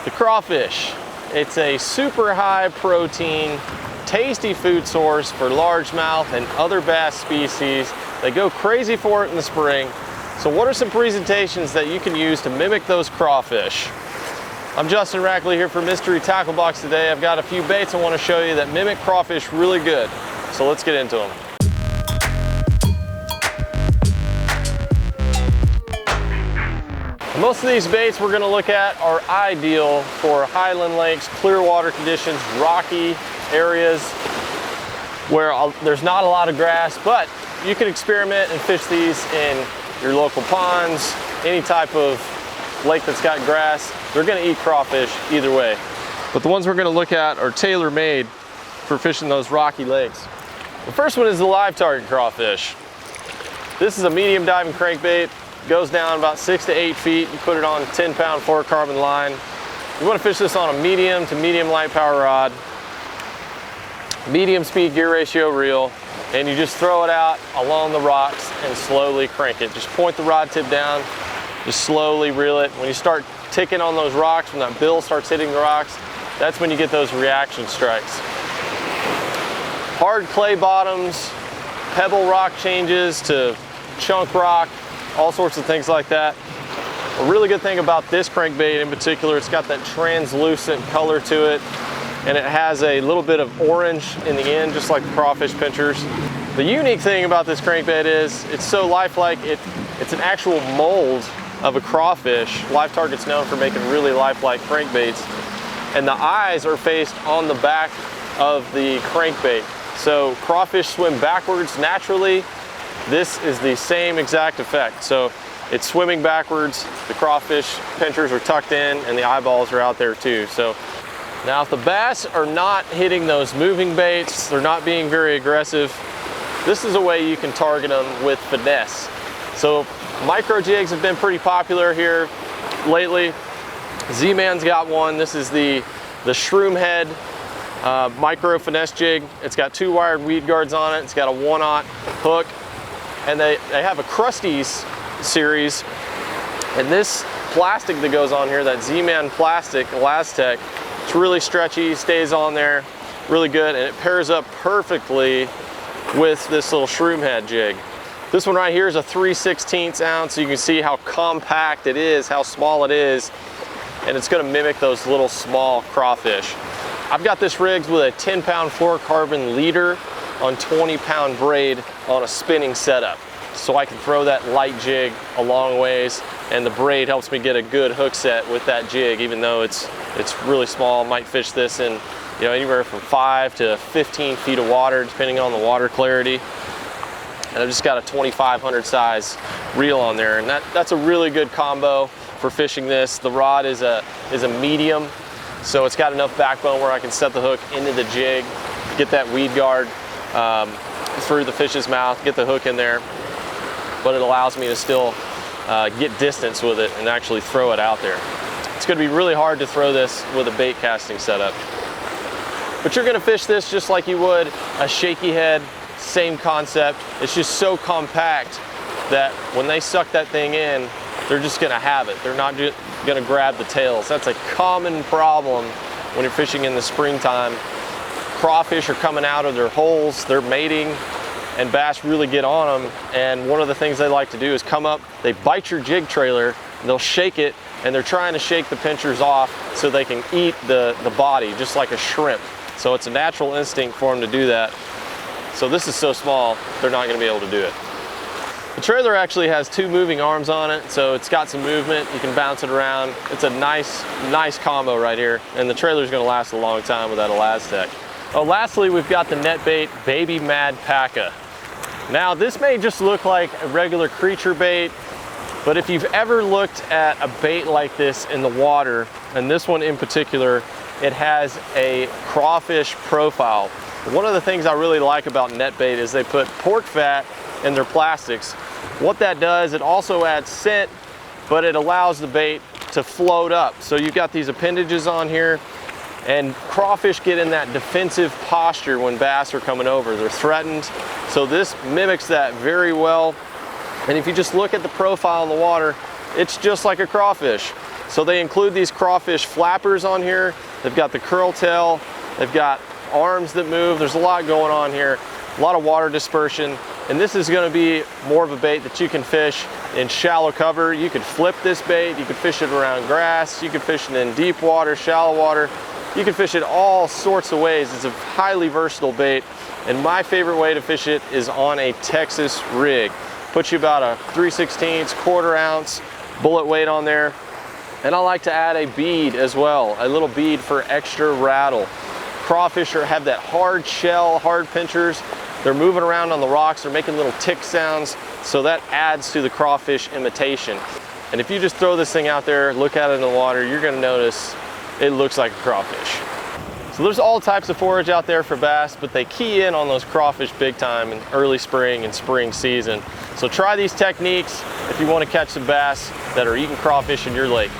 The crawfish. It's a super high protein, tasty food source for largemouth and other bass species. They go crazy for it in the spring. So what are some presentations that you can use to mimic those crawfish? I'm Justin Rackley here for Mystery Tackle Box today. I've got a few baits I want to show you that mimic crawfish really good. So let's get into them. Most of these baits we're going to look at are ideal for highland lakes, clear water conditions, rocky areas where there's not a lot of grass, but you can experiment and fish these in your local ponds, any type of lake that's got grass. They're going to eat crawfish either way. But the ones we're going to look at are tailor-made for fishing those rocky lakes. The first one is the live target crawfish. This is a medium diving crankbait. Goes down about 6 to 8 feet. You put it on a 10-pound fluorocarbon line. You want to fish this on a medium to medium light power rod, medium speed gear ratio reel, and you just throw it out along the rocks and slowly crank it. Just point the rod tip down, just slowly reel it. When you start ticking on those rocks, when that bill starts hitting the rocks, that's when you get those reaction strikes. Hard clay bottoms, pebble rock changes to chunk rock, all sorts of things like that. A really good thing about this crankbait in particular, it's got that translucent color to it, and it has a little bit of orange in the end, just like the crawfish pinchers. The unique thing about this crankbait is it's so lifelike. It's an actual mold of a crawfish. Live Target's known for making really lifelike crankbaits, and the eyes are faced on the back of the crankbait. So crawfish swim backwards naturally. This is the same exact effect. So it's swimming backwards, the crawfish pinchers are tucked in, and the eyeballs are out there too. So now if the bass are not hitting those moving baits, they're not being very aggressive, this is a way you can target them with finesse. So micro jigs have been pretty popular here lately. Z-Man's got one. This is the shroom head micro finesse jig. It's got 2 wired weed guards on it. It's got a 1/0 hook. And they have a Krusties series, and this plastic that goes on here, that Z-Man plastic, Elastec, it's really stretchy, stays on there, really good, and it pairs up perfectly with this little shroom head jig. This one right here is a 3/16 ounce, so you can see how compact it is, how small it is, and it's gonna mimic those little small crawfish. I've got this rigged with a 10-pound fluorocarbon leader on 20-pound braid on a spinning setup. So I can throw that light jig a long ways, and the braid helps me get a good hook set with that jig, even though it's really small. I might fish this in anywhere from 5 to 15 feet of water, depending on the water clarity. And I've just got a 2500 size reel on there, and that's a really good combo for fishing this. The rod is a medium, so it's got enough backbone where I can set the hook into the jig, get that weed guard through the fish's mouth, get the hook in there, but it allows me to still get distance with it and actually throw it out there. It's going to be really hard to throw this with a bait casting setup, but you're going to fish this just like you would a shaky head, same concept. It's just so compact that when they suck that thing in, they're just going to have it. They're not just going to grab the tails. That's a common problem when you're fishing in the springtime. Crawfish are coming out of their holes, they're mating, and bass really get on them. And one of the things they like to do is come up, they bite your jig trailer, they'll shake it, and they're trying to shake the pinchers off so they can eat the body, just like a shrimp. So it's a natural instinct for them to do that. So this is so small, they're not going to be able to do it. The trailer actually has 2 moving arms on it, so it's got some movement. You can bounce it around. It's a nice combo right here, and the trailer's going to last a long time with that Elastec. Oh, lastly, we've got the Netbait Baby Mad Packa. Now, this may just look like a regular creature bait, but if you've ever looked at a bait like this in the water, and this one in particular, it has a crawfish profile. One of the things I really like about Netbait is they put pork fat in their plastics. What that does, it also adds scent, but it allows the bait to float up. So you've got these appendages on here, and crawfish get in that defensive posture when bass are coming over. They're threatened. So this mimics that very well. And if you just look at the profile in the water, it's just like a crawfish. So they include these crawfish flappers on here. They've got the curl tail, they've got arms that move. There's a lot going on here, a lot of water dispersion. And this is gonna be more of a bait that you can fish in shallow cover. You could flip this bait, you could fish it around grass, you could fish it in deep water, shallow water. You can fish it all sorts of ways. It's a highly versatile bait. And my favorite way to fish it is on a Texas rig. Puts you about a 3/16, quarter ounce bullet weight on there. And I like to add a bead as well, a little bead for extra rattle. Crawfish have that hard shell, hard pinchers. They're moving around on the rocks, they're making little tick sounds, so that adds to the crawfish imitation. And if you just throw this thing out there, look at it in the water, you're gonna notice it looks like a crawfish. So there's all types of forage out there for bass, but they key in on those crawfish big time in early spring and spring season. So try these techniques if you want to catch some bass that are eating crawfish in your lake.